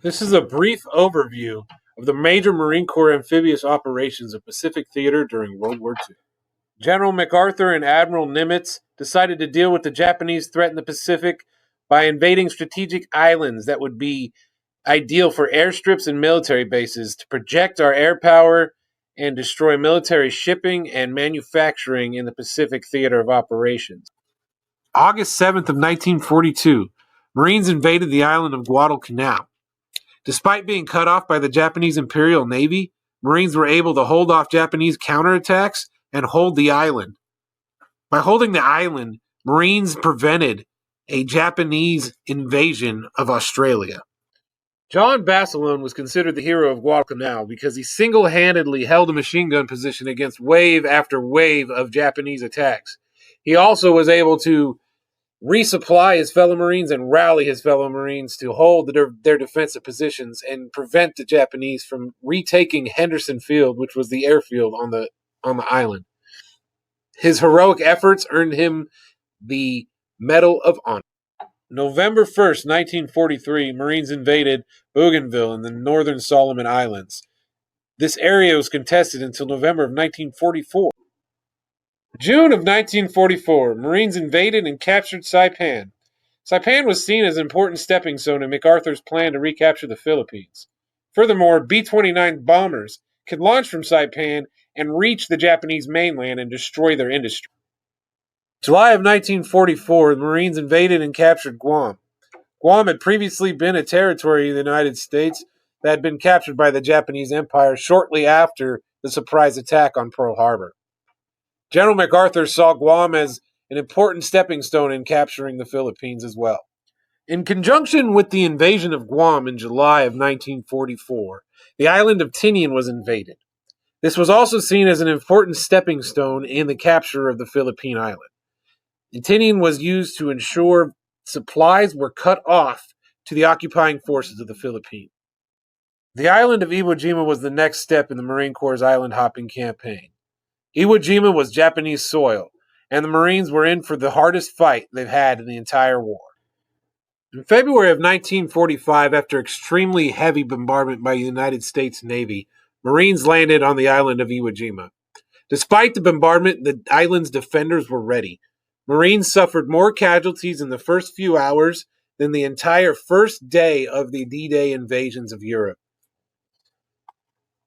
This is a brief overview of the major Marine Corps amphibious operations of Pacific Theater during World War II. General MacArthur and Admiral Nimitz decided to deal with the Japanese threat in the Pacific by invading strategic islands that would be ideal for airstrips and military bases to project our air power and destroy military shipping and manufacturing in the Pacific Theater of Operations. August 7th of 1942, Marines invaded the island of Guadalcanal. Despite being cut off by the Japanese Imperial Navy, Marines were able to hold off Japanese counterattacks and hold the island. By holding the island, Marines prevented a Japanese invasion of Australia. John Basilone was considered the hero of Guadalcanal because he single-handedly held a machine gun position against wave after wave of Japanese attacks. He also was able to resupply his fellow Marines and rally his fellow Marines to hold their defensive positions and prevent the Japanese from retaking Henderson Field, which was the airfield on the island. His heroic efforts earned him the Medal of Honor. November 1st, 1943, Marines invaded Bougainville in the northern Solomon Islands. This area was contested until November of 1944. June of 1944, Marines invaded and captured Saipan. Saipan was seen as an important stepping stone in MacArthur's plan to recapture the Philippines. Furthermore, B-29 bombers could launch from Saipan and reach the Japanese mainland and destroy their industry. July of 1944, the Marines invaded and captured Guam. Guam had previously been a territory of the United States that had been captured by the Japanese Empire shortly after the surprise attack on Pearl Harbor. General MacArthur saw Guam as an important stepping stone in capturing the Philippines as well. In conjunction with the invasion of Guam in July of 1944, the island of Tinian was invaded. This was also seen as an important stepping stone in the capture of the Philippine island. Tinian was used to ensure supplies were cut off to the occupying forces of the Philippines. The island of Iwo Jima was the next step in the Marine Corps' island hopping campaign. Iwo Jima was Japanese soil, and the Marines were in for the hardest fight they've had in the entire war. In February of 1945, after extremely heavy bombardment by the United States Navy, Marines landed on the island of Iwo Jima. Despite the bombardment, the island's defenders were ready. Marines suffered more casualties in the first few hours than the entire first day of the D-Day invasions of Europe.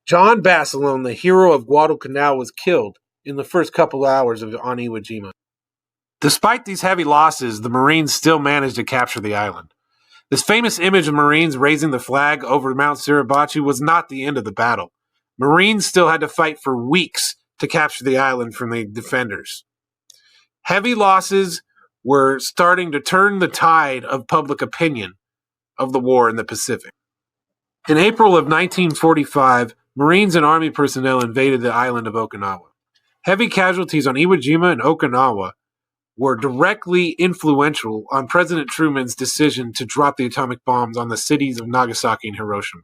John Basilone, the hero of Guadalcanal, was killed in the first couple hours on Iwo Jima. Despite these heavy losses, the Marines still managed to capture the island. This famous image of Marines raising the flag over Mount Suribachi was not the end of the battle. Marines still had to fight for weeks to capture the island from the defenders. Heavy losses were starting to turn the tide of public opinion of the war in the Pacific. In April of 1945, Marines and Army personnel invaded the island of Okinawa. Heavy casualties on Iwo Jima and Okinawa were directly influential on President Truman's decision to drop the atomic bombs on the cities of Nagasaki and Hiroshima.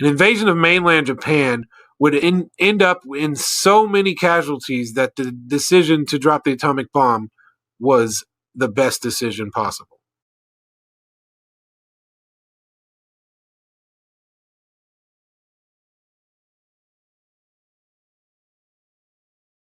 An invasion of mainland Japan would end up in so many casualties that the decision to drop the atomic bomb was the best decision possible.